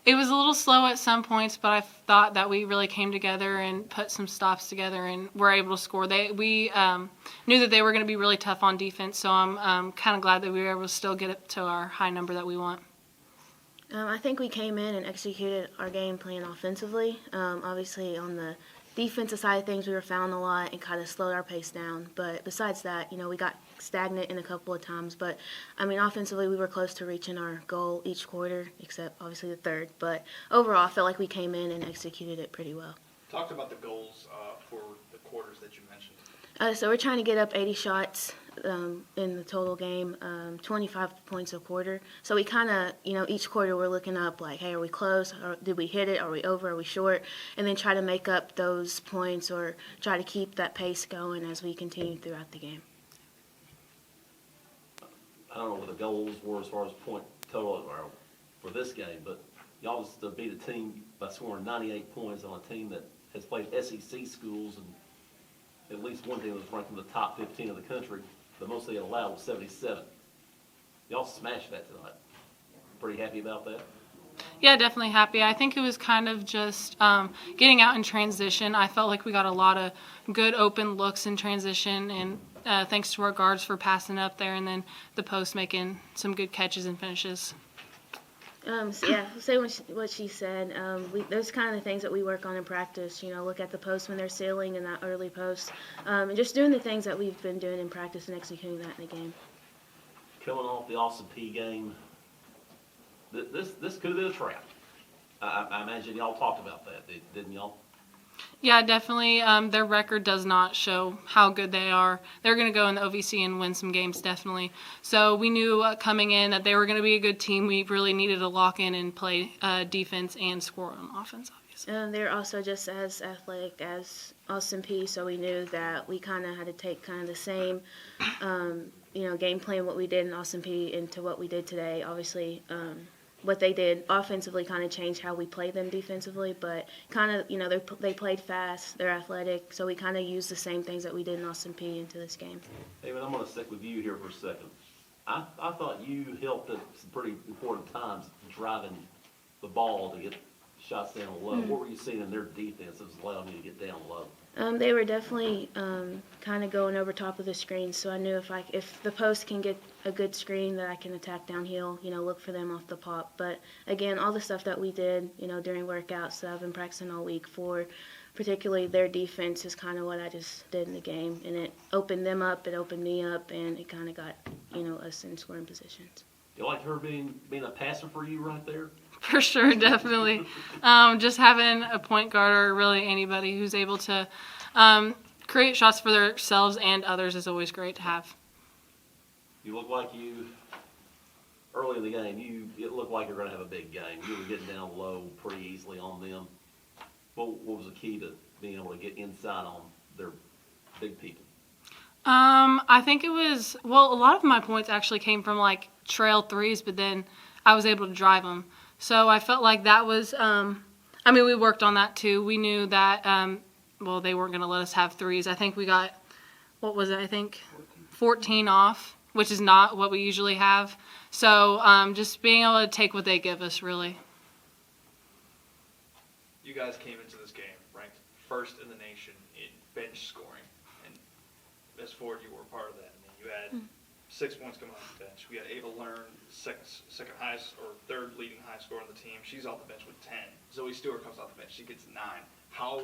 It was a little slow at some points, but I thought that we really came together and put some stops together and were able to score. We knew that they were going to be really tough on defense, so I'm kind of glad that we were able to still get up to our high number that we want. I think we came in and executed our game plan offensively. Obviously, on the defensive side of things, we were fouling a lot and kind of slowed our pace down. But besides that, we got stagnant in a couple of times. But, offensively, we were close to reaching our goal each quarter, except obviously the third. But overall, I felt like we came in and executed it pretty well. Talked about the goals for the quarters that you mentioned. So we're trying to get up 80 shots in the total game, 25 points a quarter. So we kind of, each quarter we're looking up like, hey, are we close? Or did we hit it? Are we over? Are we short? And then try to make up those points or try to keep that pace going as we continue throughout the game. I don't know what the goals were as far as point total for this game, but y'all just beat a team by scoring 98 points on a team that has played SEC schools and at least one team that was ranked in the top 15 of the country. The most they had allowed was 77. Y'all smashed that tonight. Pretty happy about that? Yeah, definitely happy. I think it was kind of just getting out in transition. I felt like we got a lot of good open looks in transition, and thanks to our guards for passing up there, and then the post making some good catches and finishes. Say what she said. Those kind of the things that we work on in practice. Look at the post when they're sealing and that early post, and just doing the things that we've been doing in practice and executing that in the game. Coming off the Austin P game, this could have been a trap. I imagine y'all talked about that, didn't y'all? Yeah, definitely. Their record does not show how good they are. They're going to go in the OVC and win some games, definitely. So we knew coming in that they were going to be a good team. We really needed to lock in and play defense and score on offense, obviously. They're also just as athletic as Austin P, so we knew that we kind of had to take kind of the same, game plan, what we did in Austin P into what we did today. Obviously, what they did offensively kind of changed how we play them defensively, but kind of, they played fast, they're athletic, so we kind of used the same things that we did in Austin P into this game. David, I'm going to stick with you here for a second. I thought you helped at some pretty important times driving the ball to get shots down low. Mm-hmm. What were you seeing in their defense that was allowing you to get down low? They were definitely kind of going over top of the screen, so I knew if the post can get a good screen that I can attack downhill, look for them off the pop. But again, all the stuff that we did, during workouts that I've been practicing all week for, particularly their defense, is kind of what I just did in the game, and it opened them up, it opened me up, and it kind of got us in scoring positions. You like her being a passer for you right there? For sure, definitely. Just having a point guard or really anybody who's able to create shots for themselves and others is always great to have. You look like early in the game, it looked like you're going to have a big game. You were getting down low pretty easily on them. What was the key to being able to get inside on their big people? I think it was, a lot of my points actually came from like trail threes, but then I was able to drive them. So I felt like that was, we worked on that too. We knew that, they weren't going to let us have threes. I think we got, 14 off, which is not what we usually have. So just being able to take what they give us, really. You guys came into this game ranked first in the nation in bench scoring, and as forward, you were a part of that. You had 6 points coming off the bench. We had Ava Learn, second highest or third leading high scorer on the team. She's off the bench with 10. Zoe Stewart comes off the bench. She gets 9. How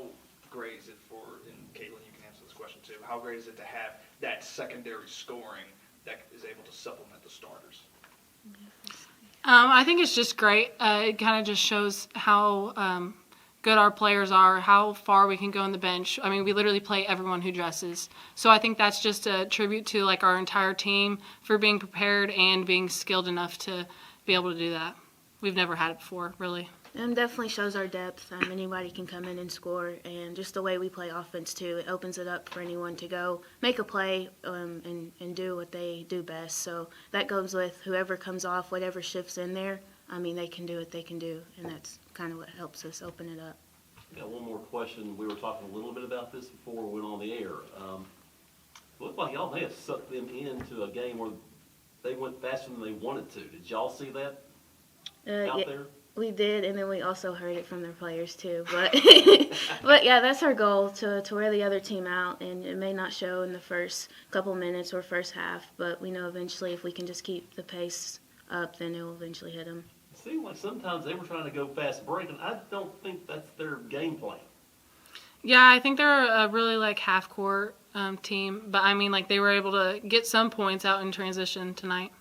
great is it and Katelyn, you can answer this question too, how great is it to have that secondary scoring that is able to supplement the starters? I think it's just great. It kind of just shows how good our players are, how far we can go on the bench. We literally play everyone who dresses. So I think that's just a tribute to our entire team for being prepared and being skilled enough to be able to do that. We've never had it before, really. Definitely shows our depth. Anybody can come in and score, and just the way we play offense too, it opens it up for anyone to go make a play and do what they do best. So that goes with whoever comes off, whatever shifts in there. They can do what they can do, and that's kind of what helps us open it up. Got one more question. We were talking a little bit about this before we went on the air. It looked like y'all may have sucked them into a game where they went faster than they wanted to. Did y'all see that out there? We did, and then we also heard it from their players too. But but yeah, that's our goal, to wear the other team out, and it may not show in the first couple minutes or first half, but we know eventually if we can just keep the pace up, then it will eventually hit them. It seemed like sometimes they were trying to go fast break, and I don't think that's their game plan. Yeah, I think they're a really like half court team, but I mean like they were able to get some points out in transition tonight.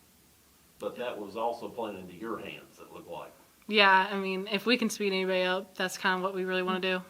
But that was also playing into your hands, it looked like. Yeah, I mean if we can speed anybody up, that's kind of what we really want to do.